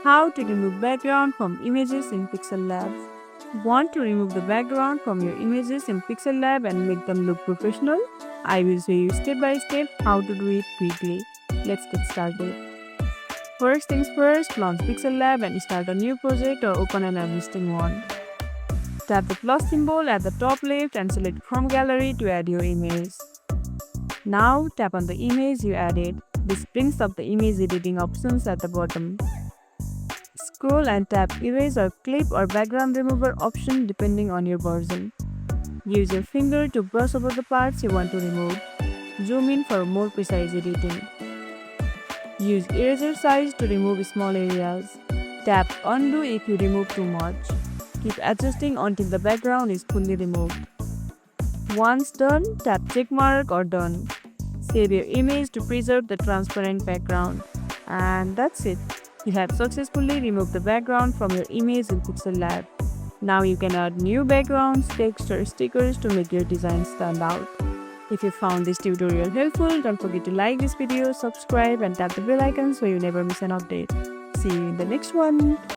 How to remove background from images in PixelLab. Want to remove the background from your images in PixelLab and make them look professional? I will show you step by step how to do it quickly. Let's get started. First things first, launch PixelLab and start a new project or open an existing one. Tap the plus symbol at the top left and select from gallery to add your image. Now tap on the image you added. This brings up the image editing options at the bottom. Scroll and tap Erase or Clip or Background Remover option depending on your version. Use your finger to brush over the parts you want to remove. Zoom in for more precise editing. Use eraser size to remove small areas. Tap Undo if you remove too much. Keep adjusting until the background is fully removed. Once done, tap Checkmark or Done. Save your image to preserve the transparent background. And that's it. You have successfully removed the background from your image in PixelLab. Now you can add new backgrounds, text or stickers to make your design stand out. If you found this tutorial helpful, don't forget to like this video, subscribe and tap the bell icon so you never miss an update. See you in the next one.